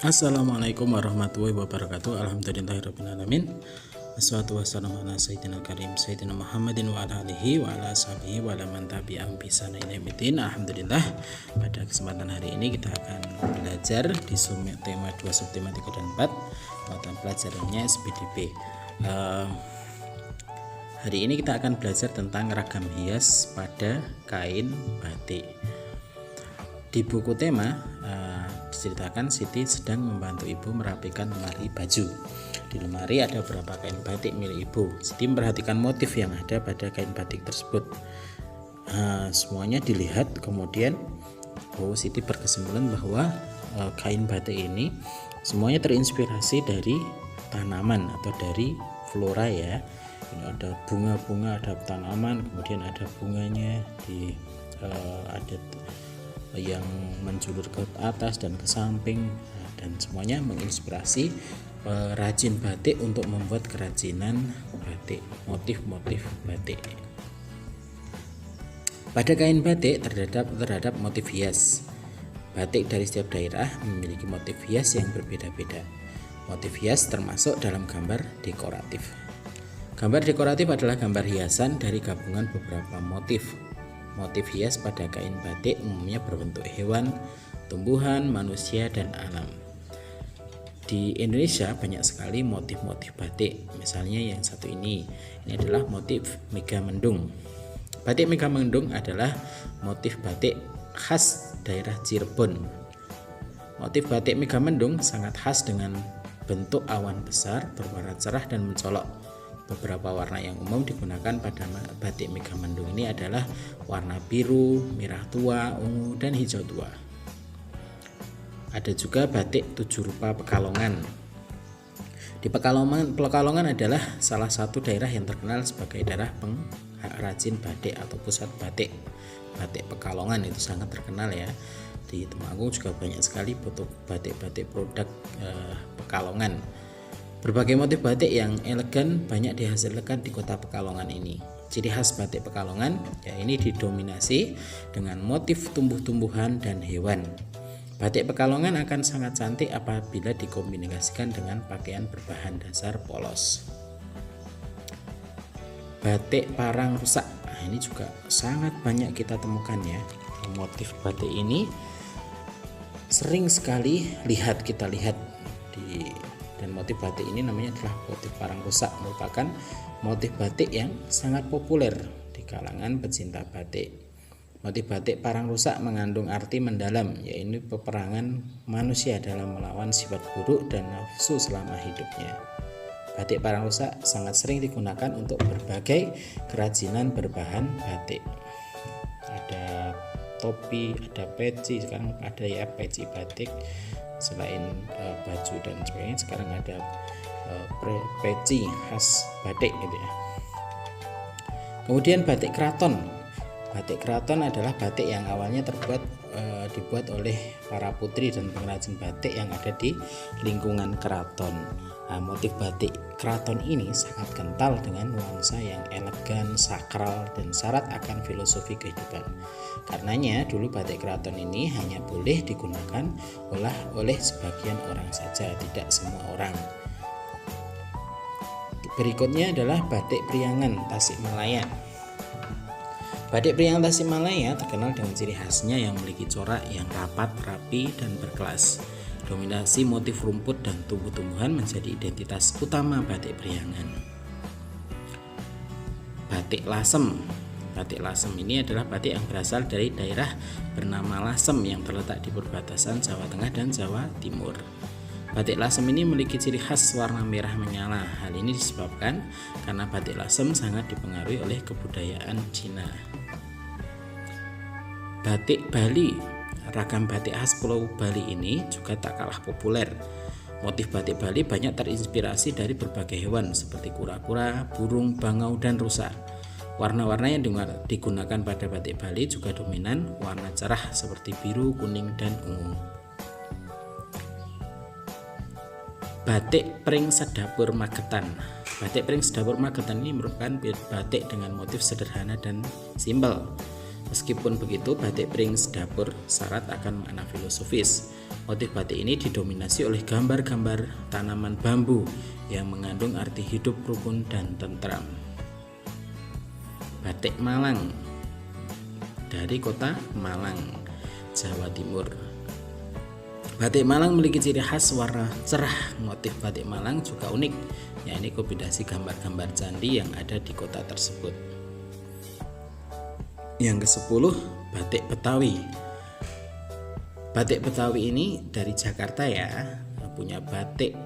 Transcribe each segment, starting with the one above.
Assalamualaikum warahmatullahi wabarakatuh. Alhamdulillahirrabbilalamin. Wassalatu wassalamu ala sayyidina karim sayyidina Muhammadin wa ala alihi wa ala sahbihi wa ala man tabi'ahum bi ihsan ila yaumil. Alhamdulillah, pada kesempatan hari ini kita akan belajar di tema 2 subtema 3 dan 4 mata pelajarannya SPDP. Hari ini kita akan belajar tentang ragam hias pada kain batik. Di buku tema diceritakan Siti sedang membantu ibu merapikan lemari baju. Di lemari ada beberapa kain batik milik ibu. Siti memperhatikan motif yang ada pada kain batik tersebut. Semuanya dilihat, kemudian Siti berkesimpulan bahwa kain batik ini semuanya terinspirasi dari tanaman atau dari flora ya. Ini ada bunga-bunga, ada tanaman, kemudian ada bunganya, ada yang menjulur ke atas dan ke samping, dan semuanya menginspirasi perajin batik untuk membuat kerajinan batik, motif-motif batik. Pada kain batik terdapat motif hias. Batik dari setiap daerah memiliki motif hias yang berbeda-beda. Motif hias termasuk dalam gambar dekoratif. Gambar dekoratif adalah gambar hiasan dari gabungan beberapa motif. Motif hias pada kain batik umumnya berbentuk hewan, tumbuhan, manusia, dan alam. Di Indonesia banyak sekali motif-motif batik. Misalnya yang satu ini adalah motif Megamendung. Batik Megamendung adalah motif batik khas daerah Cirebon. Motif batik Megamendung sangat khas dengan bentuk awan besar berwarna cerah dan mencolok. Beberapa warna yang umum digunakan pada batik Megamendung ini adalah warna biru, merah tua, ungu, dan hijau tua. Ada juga batik 7 rupa Pekalongan. Di Pekalongan adalah salah satu daerah yang terkenal sebagai daerah pengrajin batik atau pusat batik. Batik Pekalongan itu sangat terkenal ya. Di Temanggung juga banyak sekali batik-batik produk Pekalongan. Berbagai motif batik yang elegan banyak dihasilkan di kota Pekalongan ini. Ciri khas batik Pekalongan ya ini didominasi dengan motif tumbuh-tumbuhan dan hewan. Batik Pekalongan akan sangat cantik apabila dikombinasikan dengan pakaian berbahan dasar polos. Batik Parang Rusak, ini juga sangat banyak kita temukan ya. Motif batik ini sering sekali kita lihat dan motif batik ini namanya adalah motif Parang Rusak, merupakan motif batik yang sangat populer di kalangan pecinta batik. Motif batik Parang Rusak mengandung arti mendalam, yaitu peperangan manusia dalam melawan sifat buruk dan nafsu selama hidupnya. Batik Parang Rusak sangat sering digunakan untuk berbagai kerajinan berbahan batik. Ada topi, ada peci, sekarang ada ya peci batik. Selain baju dan sebagainya, sekarang ada peci khas batik gitu ya. Kemudian batik keraton. Batik keraton adalah batik yang awalnya dibuat oleh para putri dan pengrajin batik yang ada di lingkungan keraton. Motif batik keraton ini sangat kental dengan nuansa yang elegan, sakral, dan syarat akan filosofi kehidupan. Karenanya dulu batik keraton ini hanya boleh digunakan oleh sebagian orang saja, tidak semua orang. Berikutnya adalah batik Priangan Tasikmalaya. Batik Priangan Tasikmalaya terkenal dengan ciri khasnya yang memiliki corak yang rapat, rapi, dan berkelas. Dominasi motif rumput dan tumbuh-tumbuhan menjadi identitas utama batik Priangan. Batik Lasem. Batik Lasem ini adalah batik yang berasal dari daerah bernama Lasem yang terletak di perbatasan Jawa Tengah dan Jawa Timur. Batik Lasem ini memiliki ciri khas warna merah menyala. Hal ini disebabkan karena batik Lasem sangat dipengaruhi oleh kebudayaan Cina. Batik Bali. Ragam batik khas Pulau Bali ini juga tak kalah populer. Motif batik Bali banyak terinspirasi dari berbagai hewan seperti kura-kura, burung, bangau, dan rusa. Warna-warna yang digunakan pada batik Bali juga dominan warna cerah seperti biru, kuning, dan ungu. Batik Pring Sedapur Magetan. Batik Pring Sedapur Magetan ini merupakan batik dengan motif sederhana dan simpel. Meskipun begitu, batik Pring Sedapur syarat akan makna filosofis. Motif batik ini didominasi oleh gambar-gambar tanaman bambu yang mengandung arti hidup rukun dan tentram. Batik Malang dari kota Malang, Jawa Timur. Batik Malang memiliki ciri khas warna cerah. Motif batik Malang juga unik, yakni kombinasi gambar-gambar candi yang ada di kota tersebut. Yang ke-10, batik Betawi. Batik Betawi ini dari Jakarta ya, punya batik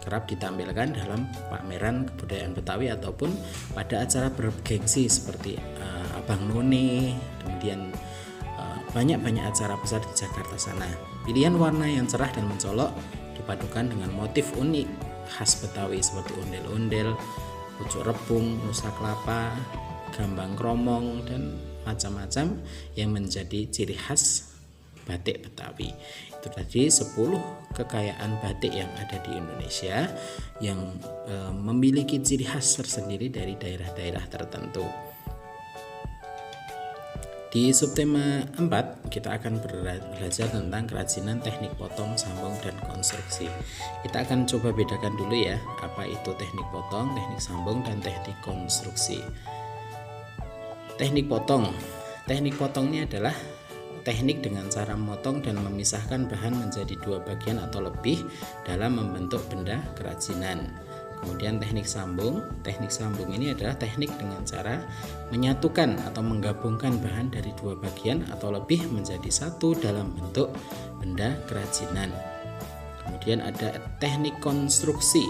kerap ditampilkan dalam pameran kebudayaan Betawi ataupun pada acara bergengsi seperti Abang None, kemudian banyak acara besar di Jakarta sana. Pilihan warna yang cerah dan mencolok dipadukan dengan motif unik khas Betawi seperti ondel-ondel, pucuk rebung, nusa kelapa, gambang kromong, dan macam-macam yang menjadi ciri khas batik Betawi. Itu tadi 10 kekayaan batik yang ada di Indonesia yang memiliki ciri khas tersendiri dari daerah-daerah tertentu. Di subtema 4 kita akan belajar tentang kerajinan, teknik potong, sambung, dan konstruksi. Kita akan coba bedakan dulu ya, apa itu teknik potong, teknik sambung, dan teknik konstruksi. Teknik potong. Teknik potong ini adalah teknik dengan cara memotong dan memisahkan bahan menjadi 2 bagian atau lebih dalam membentuk benda kerajinan. Kemudian teknik sambung. Teknik sambung ini adalah teknik dengan cara menyatukan atau menggabungkan bahan dari 2 bagian atau lebih menjadi satu dalam bentuk benda kerajinan. Kemudian ada teknik konstruksi.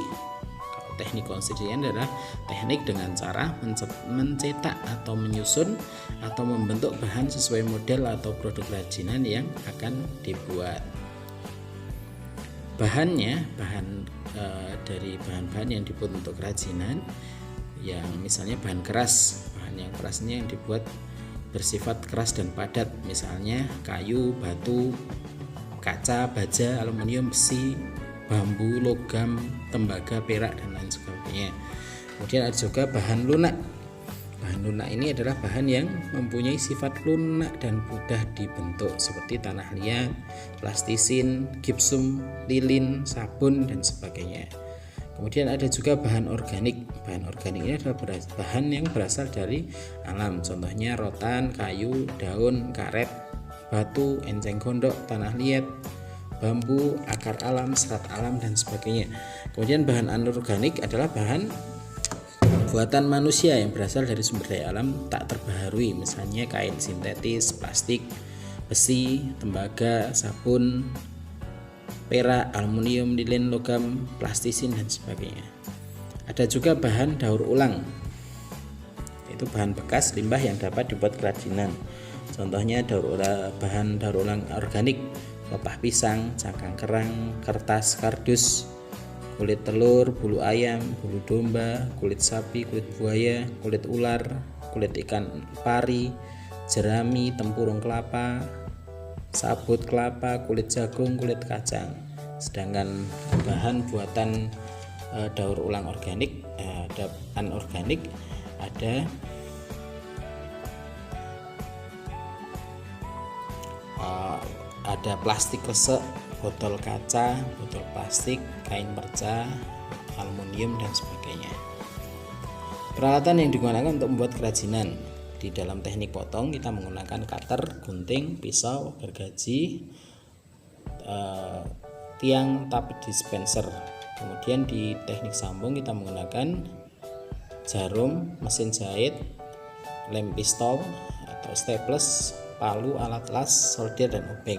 Teknik konstruksi adalah teknik dengan cara mencetak atau menyusun atau membentuk bahan sesuai model atau produk kerajinan yang akan dibuat. Bahannya, dari bahan-bahan yang dibuat untuk kerajinan, yang misalnya bahan keras. Bahan yang kerasnya yang dibuat bersifat keras dan padat, misalnya kayu, batu, kaca, baja, aluminium, besi, bambu, logam, tembaga, perak, dan lain sebagainya. Kemudian ada juga bahan lunak. Bahan lunak ini adalah bahan yang mempunyai sifat lunak dan mudah dibentuk seperti tanah liat, plastisin, gipsum, lilin, sabun, dan sebagainya. Kemudian ada juga bahan organik. Bahan organik ini adalah bahan yang berasal dari alam, contohnya rotan, kayu, daun, karet, batu, enceng gondok, tanah liat, bambu, akar alam, serat alam, dan sebagainya. Kemudian bahan anorganik adalah bahan buatan manusia yang berasal dari sumber daya alam tak terbaharui, misalnya kain sintetis, plastik, besi, tembaga, sabun, perak, aluminium, lilin, logam, plastisin, dan sebagainya. Ada juga bahan daur ulang, yaitu bahan bekas limbah yang dapat dibuat kerajinan. Contohnya bahan daur ulang organik, pelepah pisang, cangkang kerang, kertas, kardus, kulit telur, bulu ayam, bulu domba, kulit sapi, kulit buaya, kulit ular, kulit ikan pari, jerami, tempurung kelapa, sabut kelapa, kulit jagung, kulit kacang. Sedangkan bahan buatan daur ulang organik, ada anorganik, ada plastik resek, botol kaca, botol plastik, kain perca, aluminium, dan sebagainya. Peralatan yang digunakan untuk membuat kerajinan. Di dalam teknik potong kita menggunakan cutter, gunting, pisau, gergaji, tiang, tape dispenser. Kemudian di teknik sambung kita menggunakan jarum, mesin jahit, lem pistol atau staples, palu, alat las, solder, dan obeng.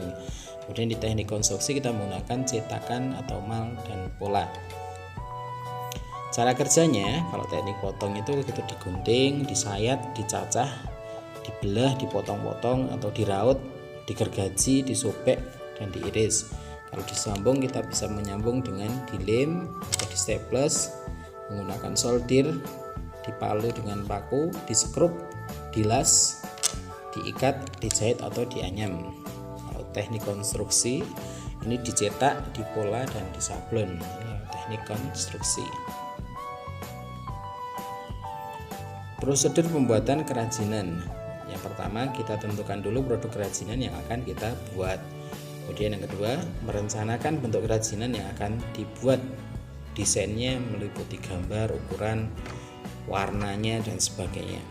Kemudian di teknik konstruksi kita menggunakan cetakan atau mal dan pola. Cara kerjanya, kalau teknik potong itu kita digunting, disayat, dicacah, dibelah, dipotong-potong atau diraut, digergaji, disobek, dan diiris. Kalau disambung kita bisa menyambung dengan dilem atau di staples, menggunakan solder, dipalu dengan paku, diskrup, dilas, diikat, dijahit, atau dianyam. Kalau teknik konstruksi ini dicetak, dipola, dan disablon. Ini teknik konstruksi. Prosedur pembuatan kerajinan. Yang pertama kita tentukan dulu produk kerajinan yang akan kita buat. Kemudian yang kedua, merencanakan bentuk kerajinan yang akan dibuat. Desainnya meliputi gambar, ukuran, warnanya, dan sebagainya.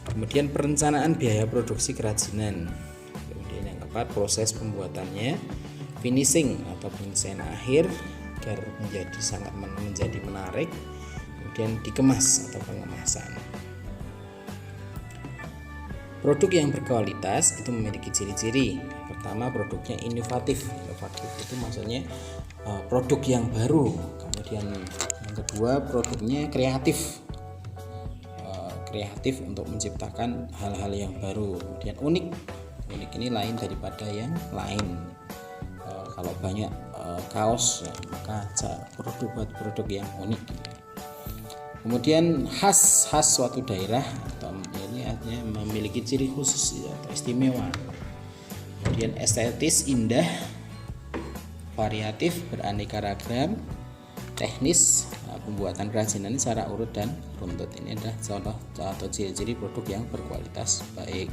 Kemudian perencanaan biaya produksi kerajinan. Kemudian yang keempat, proses pembuatannya, finishing atau penyelesaian akhir agar menjadi menarik. Kemudian dikemas atau pengemasan. Produk yang berkualitas itu memiliki ciri-ciri. Pertama, produknya inovatif. Inovatif itu maksudnya produk yang baru. Kemudian yang kedua, produknya kreatif. Kreatif untuk menciptakan hal-hal yang baru. Kemudian unik. Unik ini lain daripada yang lain. Kalau banyak kaos, maka buat produk yang unik. Kemudian khas suatu daerah atau ini artinya memiliki ciri khusus atau istimewa. Kemudian estetis, indah, variatif, beraneka ragam, teknis. Pembuatan kerajinan secara urut dan runtut. Ini adalah contoh atau ciri-ciri produk yang berkualitas baik.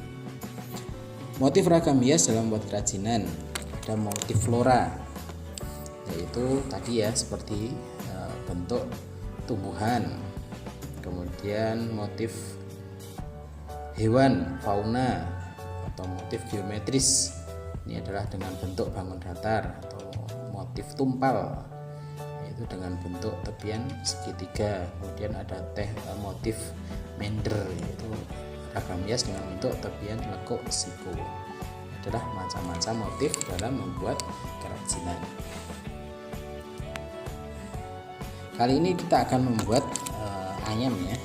Motif ragam hias dalam membuat kerajinan. Ada motif flora, yaitu tadi ya seperti bentuk tumbuhan. Kemudian motif hewan, fauna, atau motif geometris. Ini adalah dengan bentuk bangun datar, atau motif tumpal, yaitu dengan bentuk tepian segitiga. Kemudian ada motif mender, yaitu ragam hias dengan bentuk tepian lekuk siku. Adalah macam-macam motif dalam membuat kerajinan. Kali ini kita akan membuat ayam ya.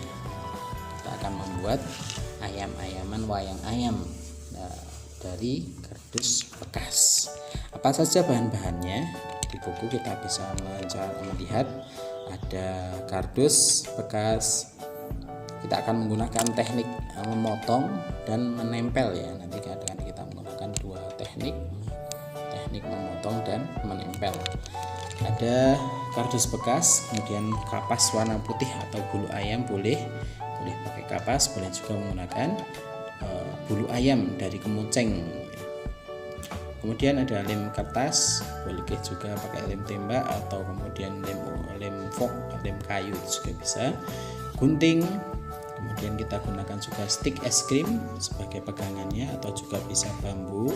Kita akan membuat ayam-ayaman wayang ayam dari kardus bekas. Apa saja bahan-bahannya? Di buku kita bisa melihat ada kardus bekas. Kita akan menggunakan teknik memotong dan menempel ya. Nanti akan kita menggunakan dua teknik memotong dan menempel. Ada kardus bekas, kemudian kapas warna putih atau bulu ayam boleh pakai kapas, boleh juga menggunakan bulu ayam dari kemuceng. Kemudian ada lem kertas, boleh juga pakai lem tembak atau kemudian lem fork, lem kayu juga bisa. Gunting, kemudian kita gunakan juga stick es krim sebagai pegangannya, atau juga bisa bambu,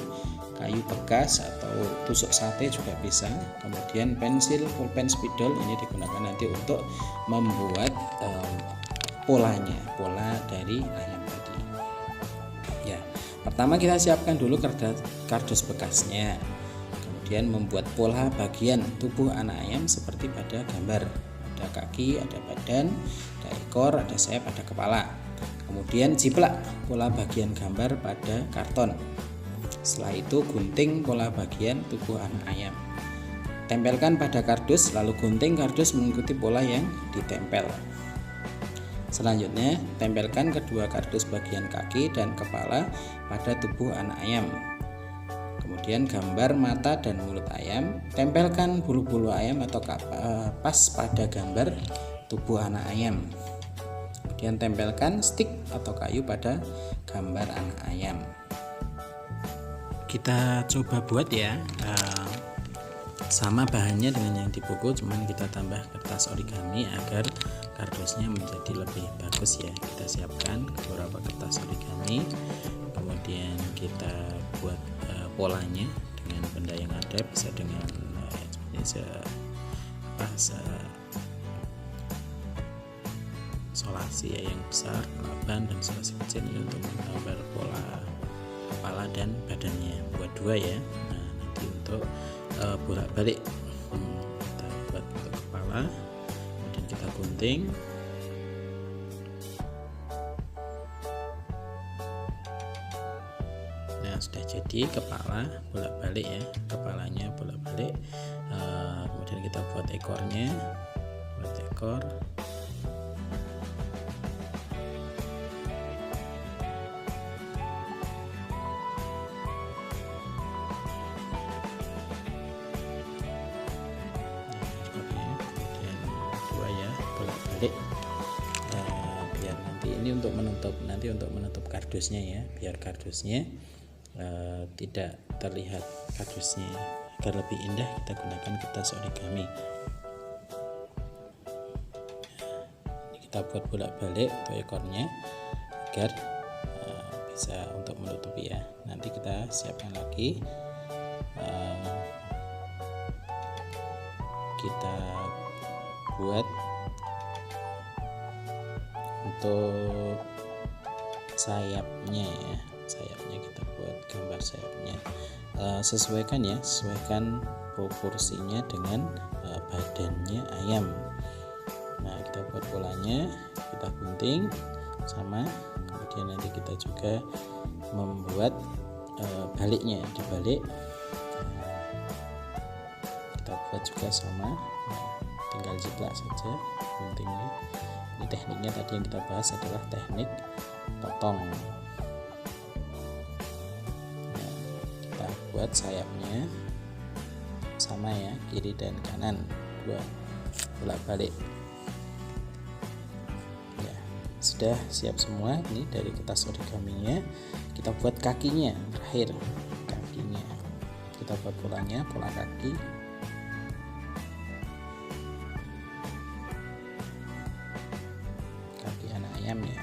kayu bekas, atau tusuk sate juga bisa. Kemudian pensil, pulpen spidol ini digunakan nanti untuk membuat pola dari ayam tadi. Ya, pertama kita siapkan dulu kardus bekasnya. Kemudian membuat pola bagian tubuh anak ayam seperti pada gambar. Ada kaki, ada badan, ada ekor, ada sayap, ada kepala. Kemudian jiplak pola bagian gambar pada karton. Setelah itu gunting pola bagian tubuh anak ayam. Tempelkan pada kardus, lalu gunting kardus mengikuti pola yang ditempel. Selanjutnya, tempelkan kedua kardus bagian kaki dan kepala pada tubuh anak ayam. Kemudian gambar mata dan mulut ayam. Tempelkan bulu-bulu ayam atau kapas pada gambar tubuh anak ayam. Kemudian tempelkan stick atau kayu pada gambar anak ayam. Kita coba buat ya, sama bahannya dengan yang di buku, cuman kita tambah kertas origami agar kardusnya menjadi lebih bagus ya. Kita siapkan beberapa kertas origami, kemudian kita buat polanya dengan benda yang ada, bisa dengan solasi ya, yang besar, laban, dan solasi kecil ini untuk menggambar pola kepala dan badannya. Buat dua ya. Nah, nanti untuk bolak-balik kita buat untuk kepala, kemudian kita gunting. Nah, sudah jadi kepala bolak-balik ya, kepalanya bolak-balik. Kemudian kita buat ekornya, buat ekor. Biar nanti ini untuk menutup kardusnya ya, biar kardusnya tidak terlihat kardusnya, agar lebih indah kita gunakan kertas origami. Kita buat bolak-balik untuk ekornya agar bisa untuk menutupi ya. Nanti kita siapkan lagi, kita buat untuk sayapnya ya. Sayapnya kita buat gambar sayapnya, sesuaikan ya, sesuaikan proporsinya dengan badannya ayam. Nah, kita buat polanya, kita gunting sama, kemudian nanti kita juga membuat baliknya, dibalik kita buat juga sama. Nah, tinggal jiplak saja guntingnya. Ini tekniknya tadi yang kita bahas adalah teknik potong. Nah, kita buat sayapnya sama ya, kiri dan kanan, dua bolak-balik. Ya, sudah siap semua. Ini dari kertas origaminya. Kita buat kakinya terakhir, kakinya kita buat polanya, pola kaki. Kaki anak ayam ya.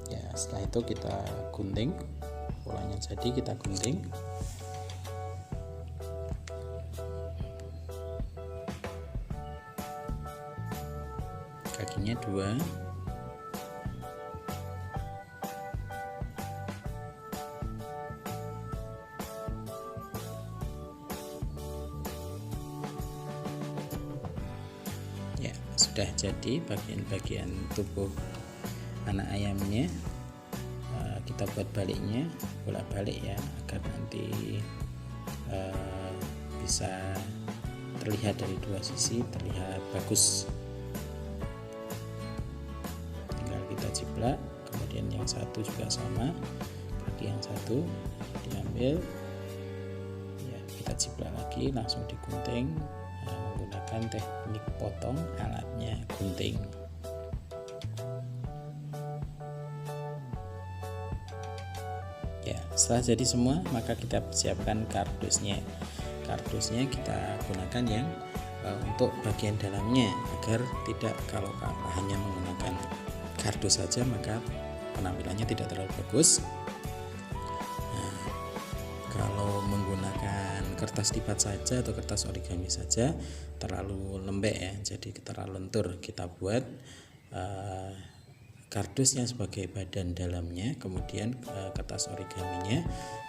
Ya, setelah itu kita gunting, polanya jadi kita gunting. Kakinya dua. Ya, sudah jadi bagian-bagian tubuh anak ayamnya. Kita buat baliknya, bolak-balik ya, agar nanti bisa terlihat dari dua sisi, terlihat bagus. Tinggal kita jiplak, kemudian yang satu juga sama, kaki yang satu diambil ya, kita jiplak lagi, langsung digunting menggunakan teknik potong, alatnya gunting. Ya, setelah jadi semua, maka kita siapkan kardusnya. Kardusnya kita gunakan yang untuk bagian dalamnya, agar tidak, kalau hanya menggunakan kardus saja maka penampilannya tidak terlalu bagus. Nah, kalau menggunakan kertas lipat saja atau kertas origami saja terlalu lembek ya, jadi terlalu lentur. Kita buat kardusnya sebagai badan dalamnya, kemudian kertas origaminya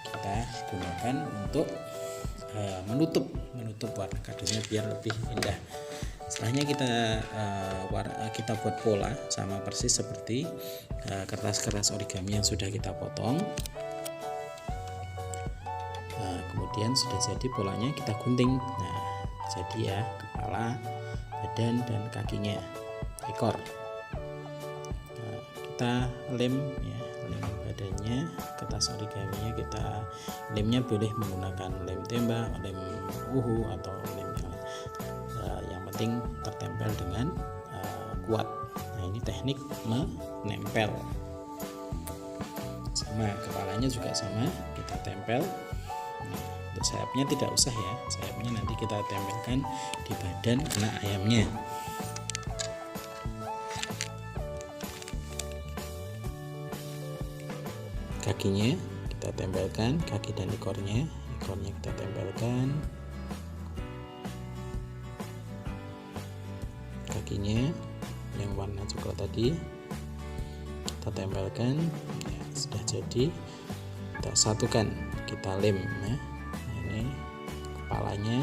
kita gunakan untuk menutup warna kardusnya biar lebih indah. Setelahnya kita buat pola sama persis seperti kertas-kertas origami yang sudah kita potong. Nah, kemudian sudah jadi polanya, kita gunting. Nah, jadi ya, kepala, badan dan kakinya, ekor. Kita lem ya, lem badannya, kertas origaminya kita lemnya boleh menggunakan lem tembak, lem uhu atau lem yang penting tertempel dengan kuat. Nah, ini teknik menempel. Sama kepalanya juga sama, kita tempel. Nah, untuk sayapnya tidak usah ya, sayapnya nanti kita tempelkan di badan anak ayamnya. Kakinya kita tempelkan, kaki dan ekornya kita tempelkan. Kakinya yang warna coklat tadi kita tempelkan ya, sudah jadi. Kita satukan, kita lem ya. Nah, ini kepalanya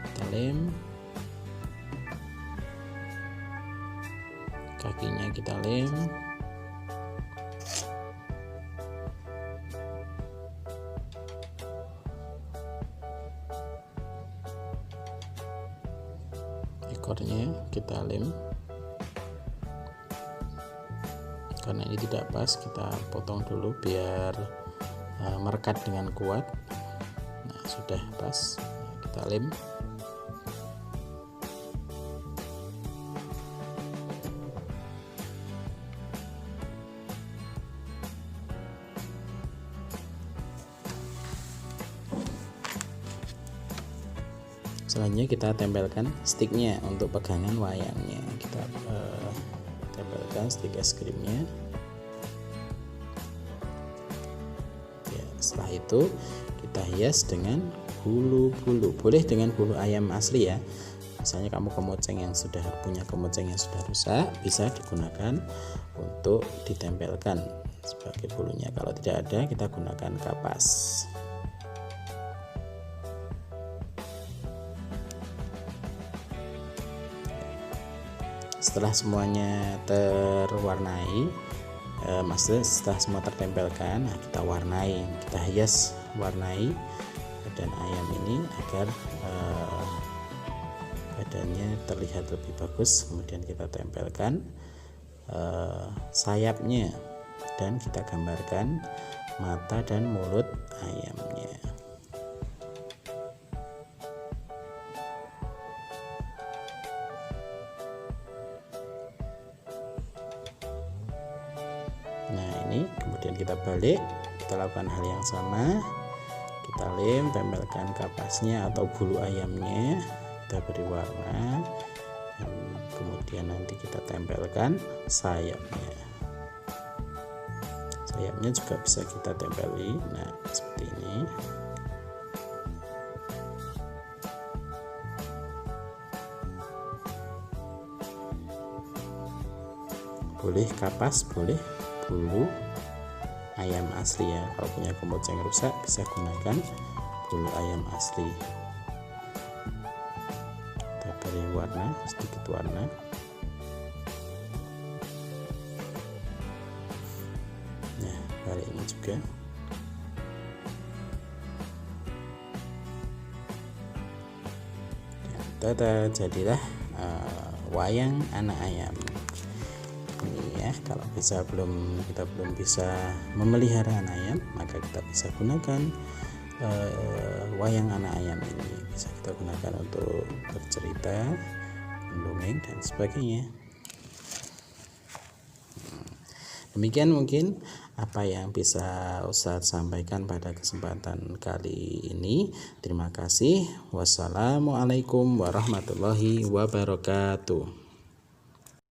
kita lem, kakinya kita lem, ekornya kita lem. Karena ini tidak pas, kita potong dulu biar merekat dengan kuat. Nah, sudah pas, kita lem. Selanjutnya kita tempelkan sticknya untuk pegangan wayangnya. Kita tempelkan stick es krimnya. Ya, setelah itu kita hias dengan bulu-bulu. Boleh dengan bulu ayam asli ya. Misalnya kamu kemoceng yang sudah punya kemoceng yang sudah rusak, bisa digunakan untuk ditempelkan sebagai bulunya. Kalau tidak ada, kita gunakan kapas. Setelah semuanya terwarnai, maksudnya setelah semua tertempelkan, nah kita warnai, kita hias, warnai badan ayam ini agar badannya terlihat lebih bagus. Kemudian kita tempelkan sayapnya dan kita gambarkan mata dan mulut ayamnya. Nah ini kemudian kita balik, kita lakukan hal yang sama, kita lem, tempelkan kapasnya atau bulu ayamnya, kita beri warna, dan kemudian nanti kita tempelkan sayapnya. Sayapnya juga bisa kita tempeli, nah seperti ini. Boleh kapas, boleh bulu ayam asli ya. Kalau punya kemoceng rusak bisa gunakan bulu ayam asli. Kita beri warna, sedikit warna. Nah kali ini juga tada, jadilah wayang anak ayam. Ini ya, kalau kita belum bisa memelihara anak ayam, maka kita bisa gunakan wayang anak ayam ini. Bisa kita gunakan untuk bercerita, mendongeng dan sebagainya. Demikian mungkin apa yang bisa Ustadz sampaikan pada kesempatan kali ini. Terima kasih. Wassalamualaikum warahmatullahi wabarakatuh.